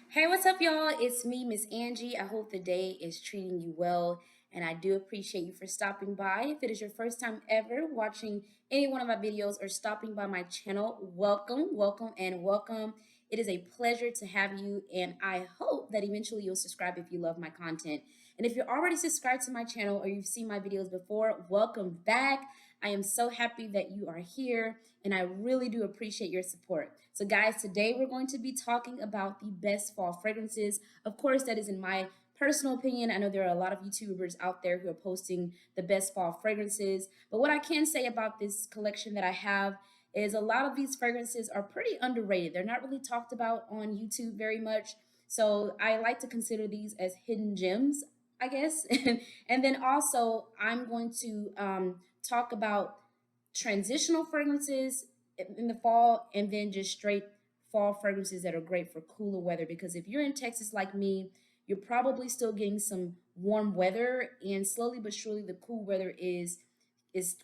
Hey, what's up, y'all? It's me, Miss Angie. I hope the day is treating you well, and I do appreciate you for stopping by. If it is your first time ever watching any one of my videos or stopping by my channel, welcome, welcome, and welcome. It is a pleasure to have you, and I hope that eventually you'll subscribe if you love my content. And if you're already subscribed to my channel or you've seen my videos before, welcome back. I am so happy that you are here, and I really do appreciate your support. So, guys, today we're going to be talking about the best fall fragrances. Of course, that is in my personal opinion. I know there are a lot of YouTubers out there who are posting the best fall fragrances, but what I can say about this collection that I have is a lot of these fragrances are pretty underrated. They're not really talked about on YouTube very much. So I like to consider these as hidden gems, I guess. And then also, I'm going to talk about transitional fragrances in the fall, and then just straight fall fragrances that are great for cooler weather. Because if you're in Texas like me, you're probably still getting some warm weather, and slowly but surely the cool weather is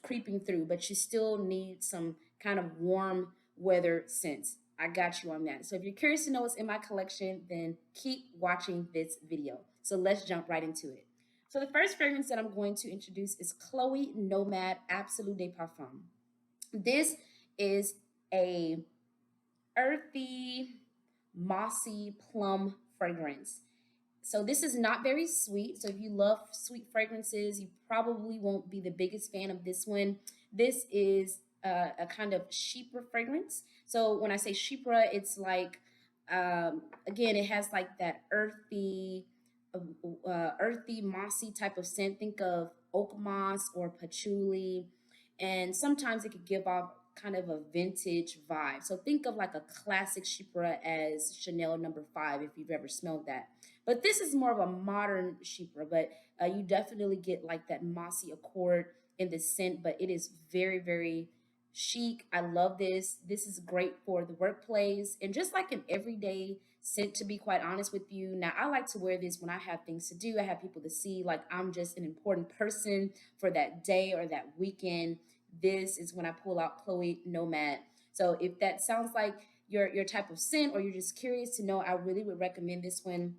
creeping through, but you still need some kind of warm weather scents. I got you on that. So if you're curious to know what's in my collection, then keep watching this video. So let's jump right into it. So the first fragrance that I'm going to introduce is Chloe Nomade Absolu de Parfum. This is a earthy, mossy plum fragrance. So this is not very sweet. So if you love sweet fragrances, you probably won't be the biggest fan of this one. This is a kind of chypre fragrance. So when I say chypre, it's like again, it has like that earthy, mossy type of scent. Think of oak moss or patchouli, and sometimes it could give off kind of a vintage vibe. So think of like a classic chypre as Chanel number 5 if you've ever smelled that. But this is more of a modern chypre, but you definitely get like that mossy accord in the scent, but it is very, very chic. I love this. This is great for the workplace and just like an everyday scent, to be quite honest with you. Now, I like to wear this when I have things to do. I have people to see, like I'm just an important person for that day or that weekend. This is when I pull out Chloe Nomad. So if that sounds like your type of scent or you're just curious to know, I really would recommend this one.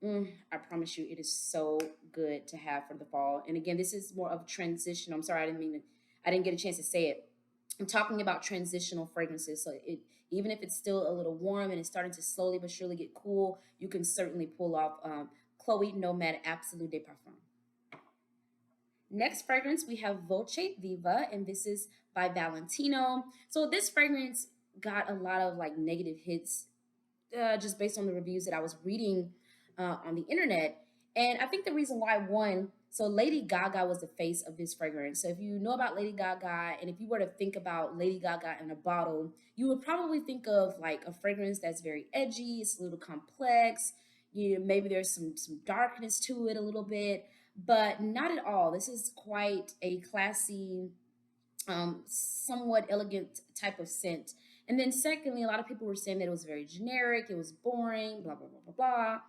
I promise you, it is so good to have for the fall. And again, this is more of a transition. I'm sorry, I didn't get a chance to say it. I'm talking about transitional fragrances. So it even if it's still a little warm and it's starting to slowly but surely get cool, you can certainly pull off Chloe Nomad Absolu de Parfum. Next fragrance, we have Voce Viva, and this is by Valentino. So this fragrance got a lot of like negative hits just based on the reviews that I was reading on the internet. And I think the reason why, one, so Lady Gaga was the face of this fragrance. So if you know about Lady Gaga, and if you were to think about Lady Gaga in a bottle, you would probably think of like a fragrance that's very edgy, it's a little complex. Maybe there's some darkness to it a little bit, but not at all. This is quite a classy, somewhat elegant type of scent. And then secondly, a lot of people were saying that it was very generic, it was boring, blah, blah, blah, blah, blah.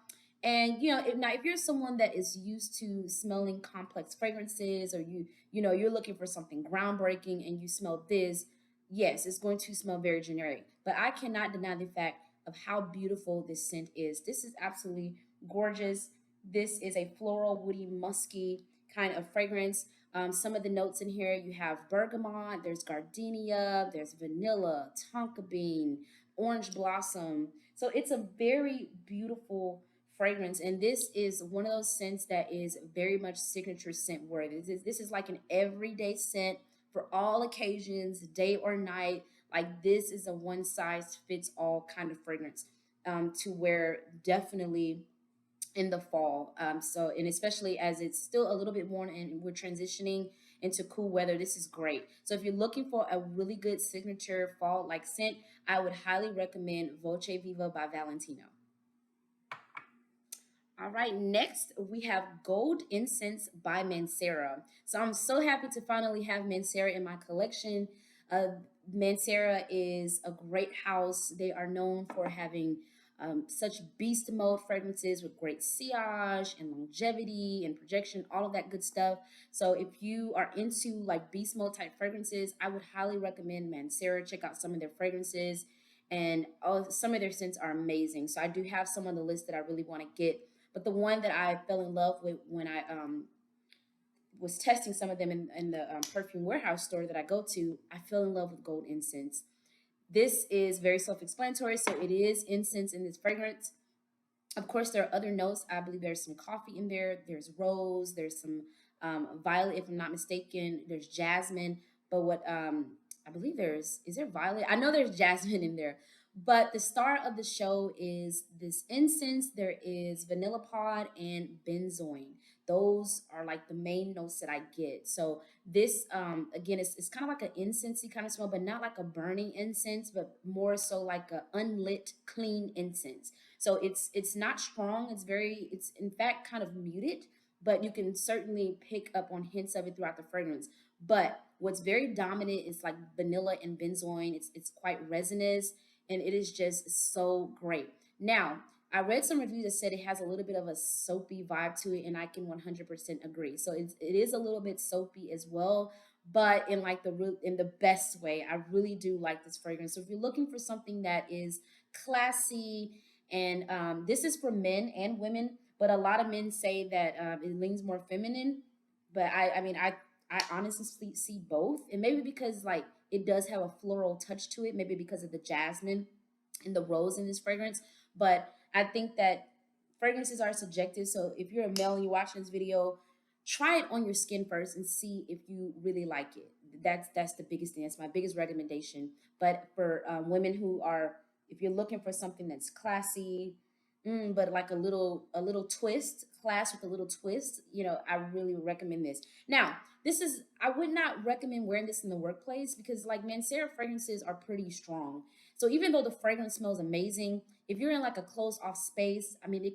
And now if you're someone that is used to smelling complex fragrances, or you're looking for something groundbreaking and you smell this, yes, it's going to smell very generic. But I cannot deny the fact of how beautiful this scent is. This is absolutely gorgeous. This is a floral, woody, musky kind of fragrance. Some of the notes in here, you have bergamot, there's gardenia, there's vanilla, tonka bean, orange blossom. So it's a very beautiful fragrance, and this is one of those scents that is very much signature scent worthy. This is like an everyday scent for all occasions, day or night. Like this is a one size fits all kind of fragrance to wear definitely in the fall. So, and especially as it's still a little bit warm and we're transitioning into cool weather, this is great. So if you're looking for a really good signature fall like scent, I would highly recommend Voce Viva by Valentino. All right, next we have Gold Incense by Mancera. So I'm so happy to finally have Mancera in my collection. Mancera is a great house. They are known for having such beast mode fragrances with great sillage and longevity and projection, all of that good stuff. So if you are into like beast mode type fragrances, I would highly recommend Mancera. Check out some of their fragrances. and some of their scents are amazing. So I do have some on the list that I really want to get. But the one that I fell in love with when I was testing some of them in the perfume warehouse store that I go to, I fell in love with gold incense. This is very self-explanatory. So it is incense in this fragrance. Of course, there are other notes. I believe there's some coffee in there. There's rose. There's some violet, if I'm not mistaken. There's jasmine. But what I believe is there violet? I know there's jasmine in there. But the star of the show is this incense. There is vanilla pod and benzoin. Those are like the main notes that I get. So this again, it's kind of like an incensey kind of smell, but not like a burning incense, but more so like a unlit, clean incense. So it's not strong. It's in fact kind of muted, but you can certainly pick up on hints of it throughout the fragrance. But what's very dominant is like vanilla and benzoin. It's quite resinous, and it is just so great. Now, I read some reviews that said it has a little bit of a soapy vibe to it, and I can 100% agree. So it is a little bit soapy as well, but in like in the best way. I really do like this fragrance. So if you're looking for something that is classy, and this is for men and women, but a lot of men say that it leans more feminine. But I mean, I honestly see both, and maybe because like it does have a floral touch to it, maybe because of the jasmine and the rose in this fragrance. But I think that fragrances are subjective. So if you're a male and you're watching this video, try it on your skin first and see if you really like it. That's the biggest thing. That's my biggest recommendation. But for women who are, if you're looking for something that's classy, but like a little twist, class with a little twist, I really would recommend this. Now, I would not recommend wearing this in the workplace because like Mancera fragrances are pretty strong. So even though the fragrance smells amazing, if you're in like a closed off space, I mean,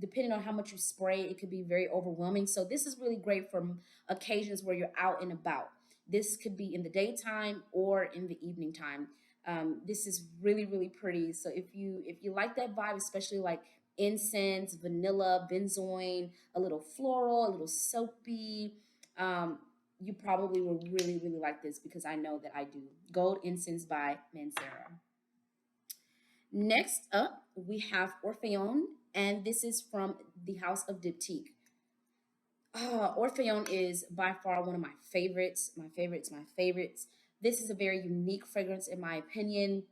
depending on how much you spray, it could be very overwhelming. So this is really great for occasions where you're out and about. This could be in the daytime or in the evening time. This is really, really pretty. So if you like that vibe, especially like incense, vanilla, benzoin, a little floral, a little soapy, you probably will really, really like this because I know that I do. Gold Incense by Mancera. Next up, we have Orpheon, and this is from the house of Diptyque. Orpheon is by far one of my favorites. My favorites, my favorites. This is a very unique fragrance, in my opinion.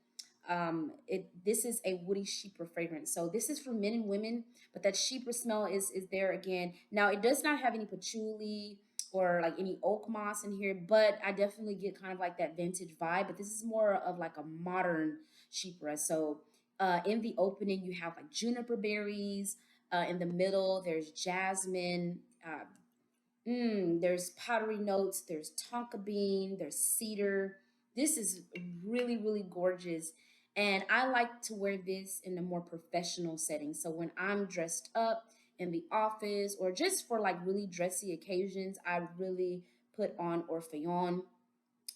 This is a woody chypre fragrance. So this is for men and women, but that chypre smell is there again. Now it does not have any patchouli or like any oak moss in here, but I definitely get kind of like that vintage vibe. But this is more of like a modern chypre. So in the opening, you have like juniper berries. In the middle, there's jasmine. There's powdery notes. There's tonka bean. There's cedar. This is really, really gorgeous. And I like to wear this in a more professional setting. So when I'm dressed up in the office or just for like really dressy occasions, I really put on Orpheon.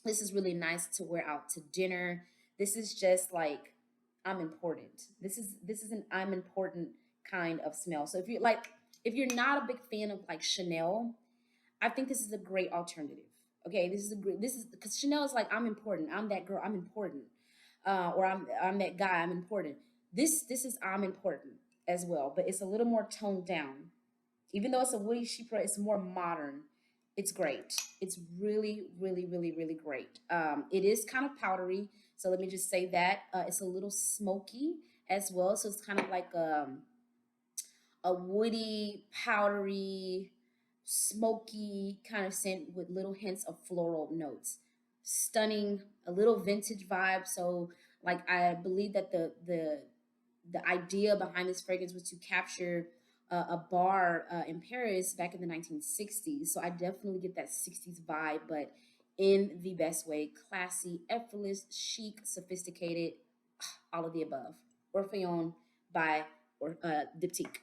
This is really nice to wear out to dinner. This is just like I'm important. This is an I'm important kind of smell. So if you're not a big fan of like Chanel, I think this is a great alternative. Okay, this is because Chanel is like I'm important. I'm that girl. I'm important. Or I'm that guy. I'm important. This is I'm important as well, but it's a little more toned down. Even though it's a woody chypre, it's more modern. It's great. It's really, really, really, really great. It is kind of powdery, so let me just say that it's a little smoky as well. So it's kind of like a woody, powdery, smoky kind of scent with little hints of floral notes. Stunning, a little vintage vibe. So like I believe that the idea behind this fragrance was to capture a bar in Paris back in the 1960s. So I definitely get that 60s vibe, but in the best way. Classy, effortless, chic, sophisticated, all of the above. Orpheon by Diptyque.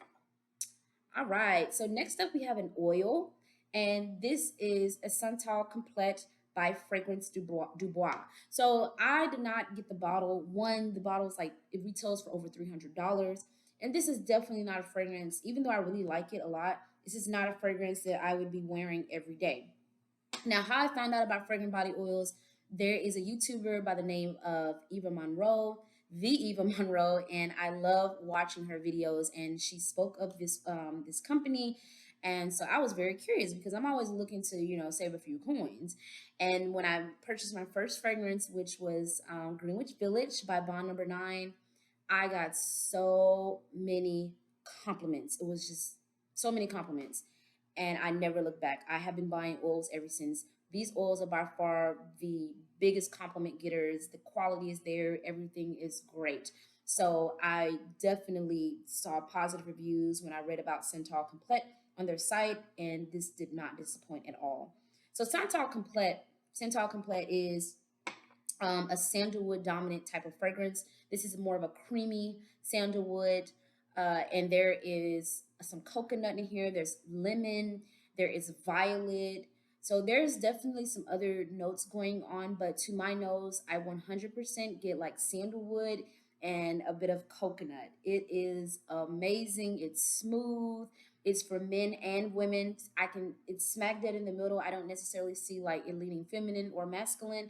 All right, so next up we have an oil, and this is a Santal Complete by Fragrance Dubois. So I did not get the bottle. The bottle is like, it retails for over $300. And this is definitely not a fragrance, even though I really like it a lot, this is not a fragrance that I would be wearing every day. Now, how I found out about fragrant body oils, there is a YouTuber by the name of Eva Monroe the Eva Monroe, and I love watching her videos. And she spoke of this company, and so I was very curious because I'm always looking to save a few coins. And when I purchased my first fragrance, which was Greenwich Village by Bond Number Nine, I got so many compliments. It was just so many compliments, and I never looked back. I have been buying oils ever since. These oils are by far the biggest compliment getters. The quality is there, everything is great. So I definitely saw positive reviews when I read about Centaur Complete on their site, and this did not disappoint at all. So Centaur Complete is a sandalwood dominant type of fragrance. This is more of a creamy sandalwood, and there is some coconut in here. There's lemon. There is violet. So there's definitely some other notes going on, but to my nose, I 100% get like sandalwood and a bit of coconut. It is amazing. It's smooth. It's for men and women. It's smack dead in the middle. I don't necessarily see like it leaning feminine or masculine.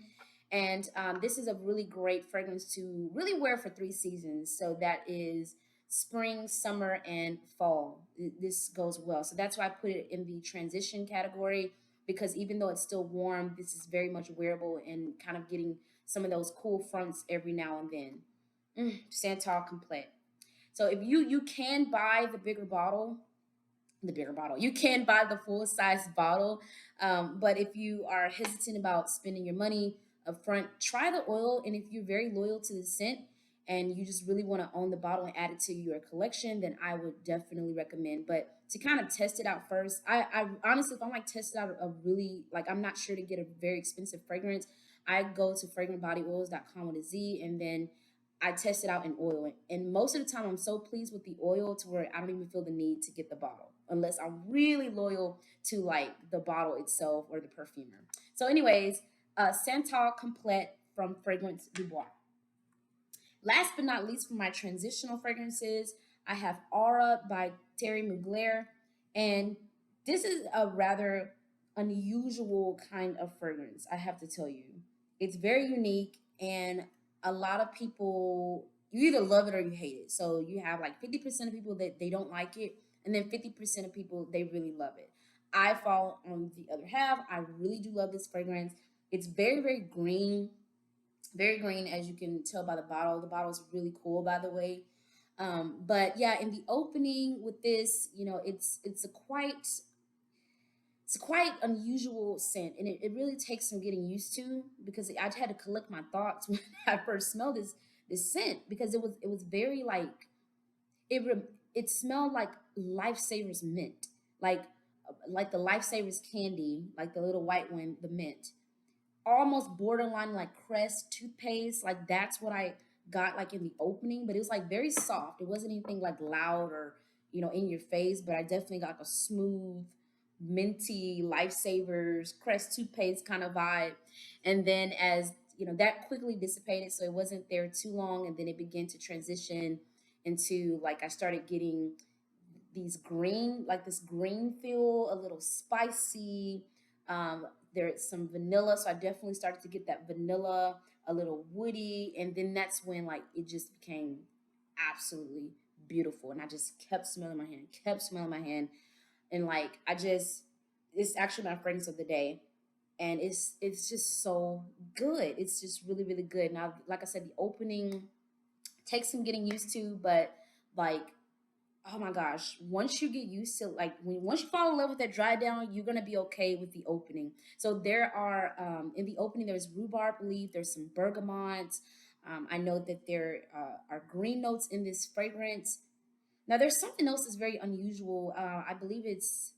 And this is a really great fragrance to really wear for 3 seasons. So that is spring, summer, and fall. This goes well. So that's why I put it in the transition category, because even though it's still warm, this is very much wearable and kind of getting some of those cool fronts every now and then. Santal Complete. So if you can buy the bigger bottle. You can buy the full size bottle, but if you are hesitant about spending your money up front, try the oil. And if you're very loyal to the scent and you just really want to own the bottle and add it to your collection, then I would definitely recommend. But to kind of test it out first, I honestly, if I'm like tested out a really like I'm not sure to get a very expensive fragrance, I go to fragrantbodyoils.com with a Z, and then I test it out in oil. And most of the time, I'm so pleased with the oil to where I don't even feel the need to get the bottle unless I'm really loyal to like the bottle itself or the perfumer. So, anyways, Santal Complete from Fragrance Du Bois. Last but not least, for my transitional fragrances, I have Aura by Thierry Mugler. And this is a rather unusual kind of fragrance, I have to tell you. It's very unique, and a lot of people, you either love it or you hate it. So you have like 50% of people that they don't like it, and then 50% of people they really love it. I fall on the other half. I really do love this fragrance. It's very, very green, as you can tell by the bottle. The bottle is really cool, by the way. But yeah, in the opening with this, it's a quite unusual scent, and it really takes some getting used to, because I had to collect my thoughts when I first smelled this scent, because it was very like it smelled like Lifesavers mint, like the Lifesavers candy, like the little white one, the mint, almost borderline like Crest toothpaste. Like that's what I got like in the opening, but it was like very soft. It wasn't anything like loud or in your face, but I definitely got a smooth, minty Lifesavers Crest toothpaste kind of vibe. And then as that quickly dissipated, so it wasn't there too long, and then it began to transition into like I started getting this green feel, a little spicy. There's some vanilla, so I definitely started to get that vanilla, a little woody, and then that's when like it just became absolutely beautiful. And I just kept smelling my hand, and like it's actually my fragrance of the day, and it's just so good. It's just really, really good. Now, like I said, the opening takes some getting used to, but like, oh my gosh, once you get used to like once you fall in love with that dry down, you're gonna be okay with the opening. So there are in the opening there's rhubarb leaf, there's some bergamot. I know that there are green notes in this fragrance. Now there's something else that's very unusual. I believe it's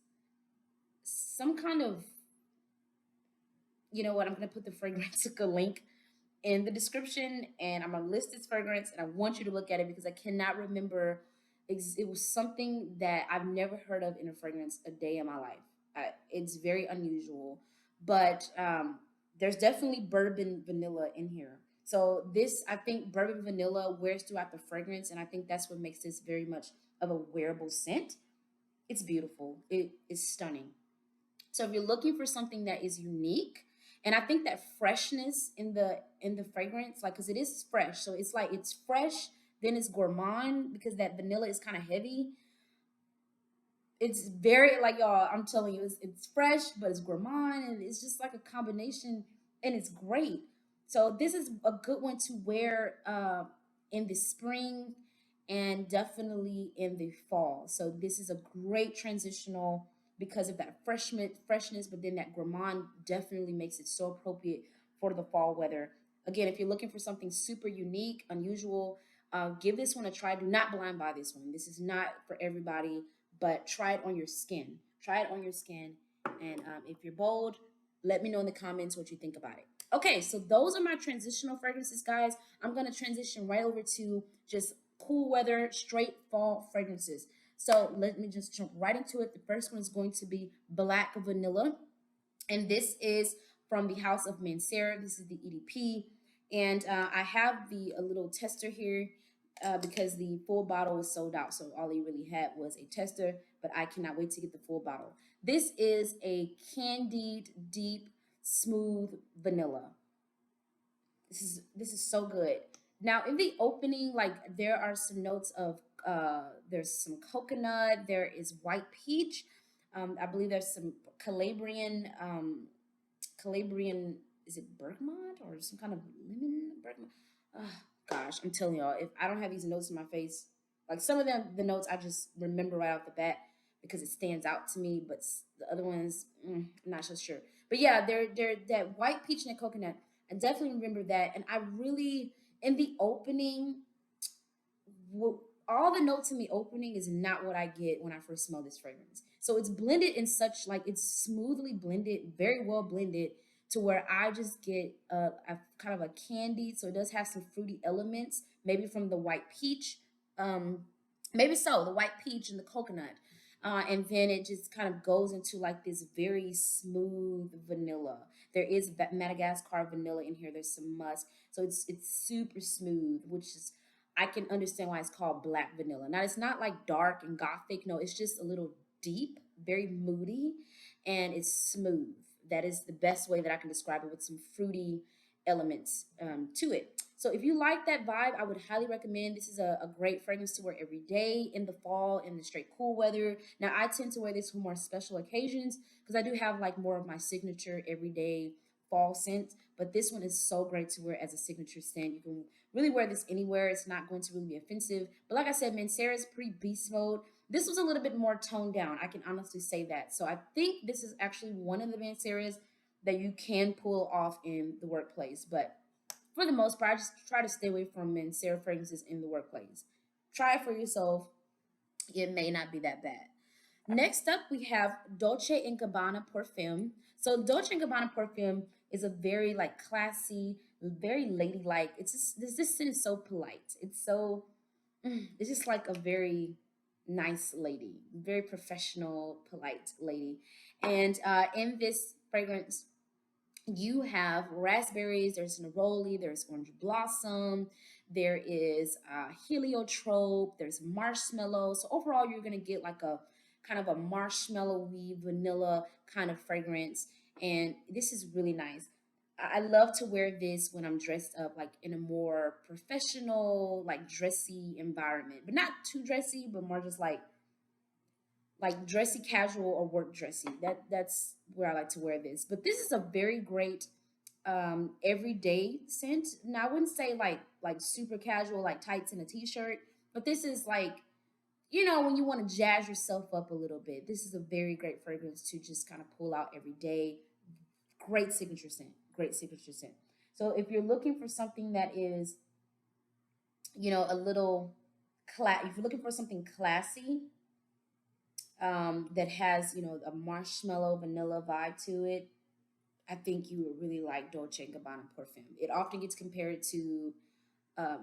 some kind of, you know what, I'm gonna put the fragrance link in the description, and I'm gonna list this fragrance, and I want you to look at it because I cannot remember. It was something that I've never heard of in a fragrance a day in my life. It's very unusual, but there's definitely bourbon vanilla in here. So this, I think, bourbon vanilla wears throughout the fragrance, and I think that's what makes this very much of a wearable scent. It's beautiful. It is stunning. So if you're looking for something that is unique And I think that freshness in the fragrance, like, because it is fresh, so it's like it's fresh, then it's gourmand because that vanilla is kind of heavy. It's very like, y'all, I'm telling you, it's fresh, but it's gourmand, and it's just like a combination, and it's great. So this is a good one to wear in the spring and definitely in the fall. So this is a great transitional because of that freshness, but then that gourmand definitely makes it so appropriate for the fall weather. Again, if you're looking for something super unique, unusual, give this one a try. Do not blind buy this one. This is not for everybody, but try it on your skin. Try it on your skin. And if you're bold, let me know in the comments what you think about it. Okay, so those are my transitional fragrances, guys. I'm going to transition right over to just cool weather, straight fall fragrances. So let me just jump right into it. The first one is going to be Black Vanilla. And this is from the house of Mancera. This is the EDP. And I have the a little tester here because the full bottle was sold out. So all he really had was a tester, but I cannot wait to get the full bottle. This is a candied, deep, smooth vanilla. This is so good. Now in the opening, like there are some notes of there's some coconut, there is white peach. I believe there's some Calabrian, is it bergamot or some kind of lemon bergamot? Oh, gosh, I'm telling y'all, if I don't have these notes in my face, like some of them, the notes I just remember right off the bat because it stands out to me, but the other ones, I'm not so sure. But yeah, they're that white peach and the coconut. I definitely remember that, and I really in the opening, all the notes in the opening is not what I get when I first smell this fragrance. So it's blended in such like it's smoothly blended, very well blended to where I just get a kind of a candy. So it does have some fruity elements, maybe from the white peach, um, maybe so the white peach and the coconut, and then it just kind of goes into like this very smooth vanilla. There is Madagascar vanilla in here. There's some musk, so it's super smooth, which is I can understand why it's called black vanilla. Now it's not like dark and gothic. No, it's just a little deep, very moody, and it's smooth. That is the best way that I can describe it with some fruity elements to it. So if you like that vibe, I would highly recommend. This is a great fragrance to wear every day in the fall in the straight cool weather. Now I tend to wear this for more special occasions because I do have like more of my signature everyday fall scent. But this one is so great to wear as a signature scent. You can really wear this anywhere. It's not going to really be offensive. But like I said, Mancera is pretty beast mode. This was a little bit more toned down. I can honestly say that. So I think this is actually one of the Manceras that you can pull off in the workplace. But for the most part, I just try to stay away from Mancera fragrances in the workplace. Try it for yourself. It may not be that bad. Next up, we have Dolce and Gabbana Parfum. So Dolce and Gabbana Parfum is a very like classy, very ladylike. It's just this scent is so polite. It's so it's just like a very nice lady, very professional, polite lady. And in this fragrance, you have raspberries, there's neroli, there's orange blossom, there is heliotrope, there's marshmallow. So overall, you're gonna get like a kind of a marshmallowy vanilla kind of fragrance, and this is really nice. I love to wear this when I'm dressed up, like in a more professional, like dressy environment, but not too dressy, but more just like dressy casual or work dressy. That's where I like to wear this. But this is a very great everyday scent. Now I wouldn't say like super casual, like tights and a t-shirt, but this is like, you know, when you want to jazz yourself up a little bit. This is a very great fragrance to just kind of pull out every day. Great signature scent. Great signature scent. So if you're looking for something that is, you know, a little if you're looking for something classy, that has, you know, a marshmallow vanilla vibe to it, I think you would really like Dolce & Gabbana Parfum. It often gets compared to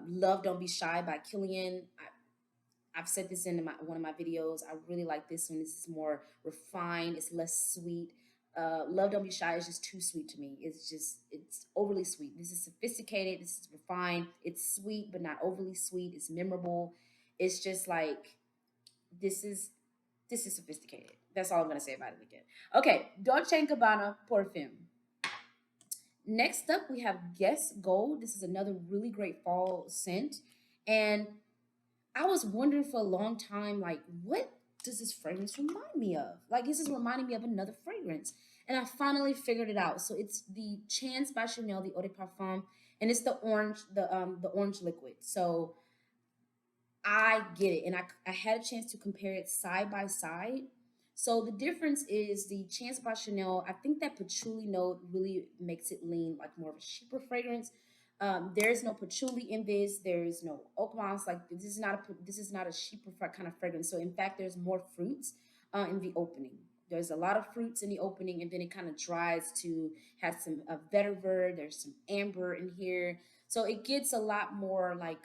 Love Don't Be Shy by Kilian. I've said this in one of my videos. I really like this one. This is more refined. It's less sweet. Love Don't Be Shy is just too sweet to me. It's overly sweet. This is sophisticated. This is refined. It's sweet, but not overly sweet. It's memorable. It's just like, this is sophisticated. That's all I'm gonna say about it again. Okay, Dolce & Gabbana Parfum. Next up, we have Guess Gold. This is another really great fall scent. And I was wondering for a long time, like, what does this fragrance remind me of? Like, this is reminding me of another fragrance. And I finally figured it out. So it's the Chance by Chanel, the Eau de Parfum, and it's the orange liquid. So I get it. And I had a chance to compare it side by side. So the difference is the Chance by Chanel, I think that patchouli note really makes it lean like more of a cheaper fragrance. There's no patchouli in this. There's no oak moss. Like this is not a cheaper kind of fragrance. So in fact, there's more fruits in the opening. There's a lot of fruits in the opening, and then it kind of dries to have some vetiver. There's some amber in here, so it gets a lot more like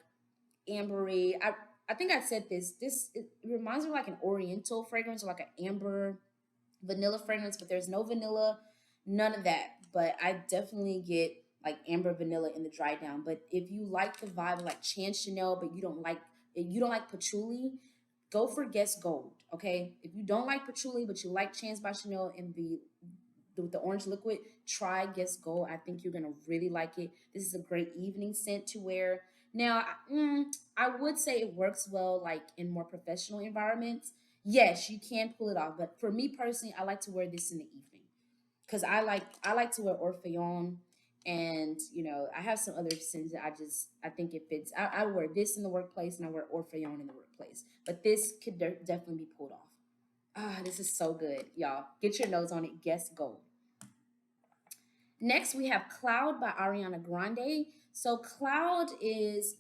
ambery. I think I said this. It reminds me of like an oriental fragrance or like an amber vanilla fragrance, but there's no vanilla, none of that. But I definitely get like amber vanilla in the dry down. But if you like the vibe of like Chance Chanel, but you don't like patchouli, go for Guess Gold. Okay, if you don't like patchouli but you like Chance by Chanel and the orange liquid, try Guess Gold. I think you're gonna really like it. This is a great evening scent to wear. Now, I would say it works well like in more professional environments. Yes, you can pull it off, but for me personally, I like to wear this in the evening because I like to wear Orpheon, and I have some other scents that I think it fits. I wear this in the workplace and I wear Orpheon in the workplace, but this could definitely be pulled off. Ah, this is so good, y'all. Get your nose on it. Guess Gold. Next, we have Cloud by Ariana Grande. So Cloud is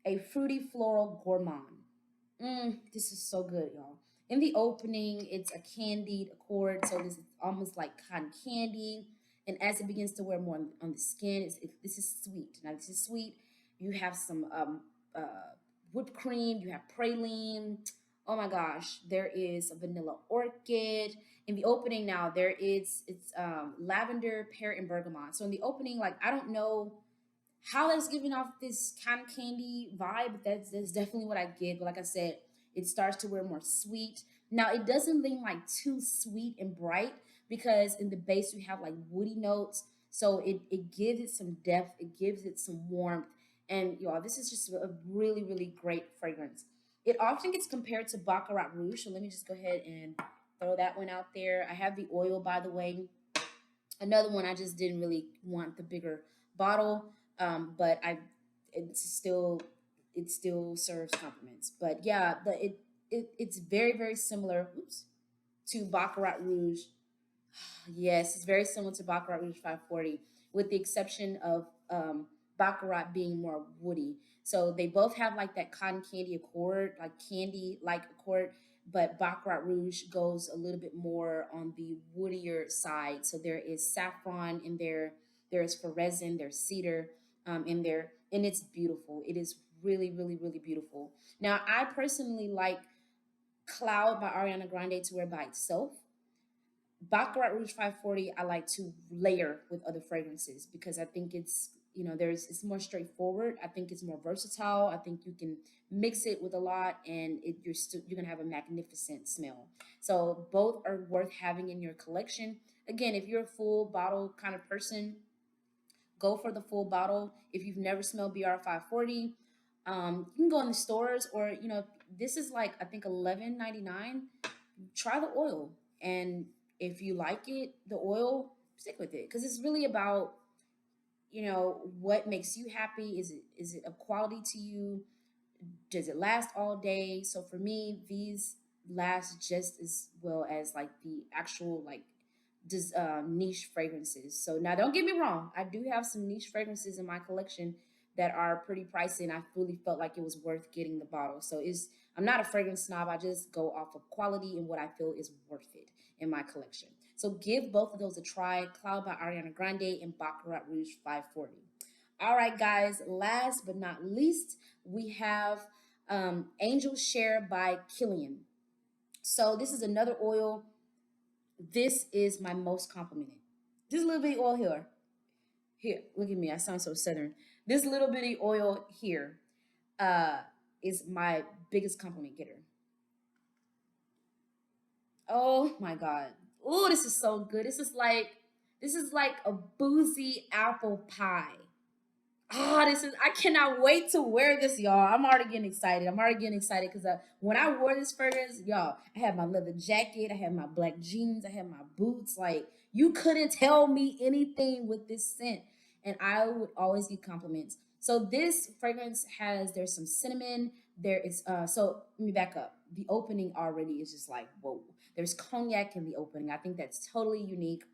a fruity floral gourmand. This is so good, y'all. In the opening, it's a candied accord, so this is almost like cotton candy. And as it begins to wear more on the skin, this is sweet. Now, this is sweet. You have some whipped cream, you have praline. Oh my gosh, there is a vanilla orchid. In the opening now, it's lavender, pear, and bergamot. So in the opening, like I don't know how that's giving off this cotton candy vibe, but that's definitely what I get. But like I said, it starts to wear more sweet. Now it doesn't lean like too sweet and bright because in the base you have like woody notes. So it gives it some depth, it gives it some warmth. And y'all, this is just a really, really great fragrance. It often gets compared to Baccarat Rouge. So let me just go ahead and throw that one out there. I have the oil, by the way. Another one, I just didn't really want the bigger bottle, but it's still it still serves compliments. But yeah, it's very, very similar. Oops, to Baccarat Rouge. Yes, it's very similar to Baccarat Rouge 540, with the exception of Baccarat being more woody. So they both have like that cotton candy accord, like candy like accord, but Baccarat Rouge goes a little bit more on the woodier side. So there is saffron in there, there is resin, there's cedar in there, and it's beautiful. It is really, really, really beautiful. Now, I personally like Cloud by Ariana Grande to wear by itself. Baccarat Rouge 540, I like to layer with other fragrances because I think it's more straightforward. I think it's more versatile. I think you can mix it with a lot, and you're gonna have a magnificent smell. So both are worth having in your collection. Again, if you're a full bottle kind of person, go for the full bottle. If you've never smelled BR 540, you can go in the stores, or this is like I think 11.99. Try the oil, and if you like it, the oil, stick with it because it's really about what makes you happy. Is it of quality to you? Does it last all day? So for me, these last just as well as like the actual like niche fragrances. So now don't get me wrong, I do have some niche fragrances in my collection that are pretty pricey, and I really felt like it was worth getting the bottle. So is I'm not a fragrance snob. I just go off of quality and what I feel is worth it in my collection. So give both of those a try. Cloud by Ariana Grande and Baccarat Rouge 540. All right, guys. Last but not least, we have Angel Share by Kilian. So this is another oil. This is my most complimented. This little bitty oil here. Here, look at me. I sound so southern. This little bitty oil here uh, is my biggest compliment getter. Oh my God. Oh, this is so good. This is like This is like a boozy apple pie. Oh, this is, I cannot wait to wear this, y'all. I'm already getting excited. I'm already getting excited because when I wore this fragrance, y'all, I had my leather jacket, I had my black jeans, I had my boots. Like, you couldn't tell me anything with this scent. And I would always get compliments. So this fragrance has, there's some cinnamon. There is, so let me back up. The opening already is just like, whoa. There's cognac in the opening. I think that's totally unique.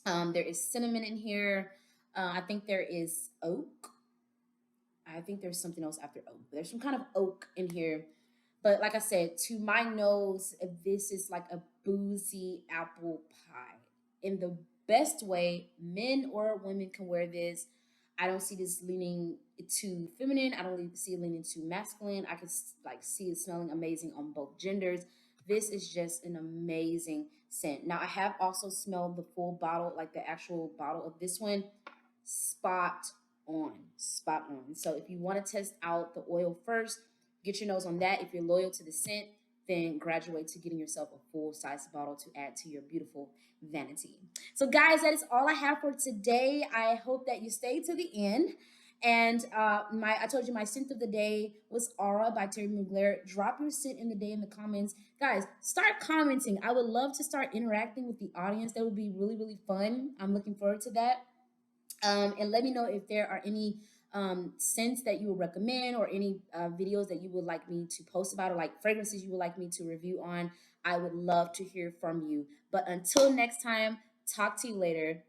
There is cinnamon in here. I think there is oak. I think there's something else after oak. There's some kind of oak in here. But like I said, to my nose, this is like a boozy apple pie in the best way. Men or women can wear this. I don't see this leaning too feminine. I don't see it leaning too masculine. I can like see it smelling amazing on both genders. This is just an amazing scent. Now I have also smelled the full bottle, like the actual bottle of this one. Spot on, spot on. So if you want to test out the oil first, get your nose on that. If you're loyal to the scent, then graduate to getting yourself a full size bottle to add to your beautiful vanity. So guys, that is all I have for today. I hope that you stay to the end. And I told you my scent of the day was Aura by Thierry Mugler. Drop your scent in the day in the comments. Guys, start commenting. I would love to start interacting with the audience. That would be really, really fun. I'm looking forward to that. And let me know if there are any scents that you would recommend, or any videos that you would like me to post about, or like fragrances you would like me to review on. I would love to hear from you. But until next time, talk to you later.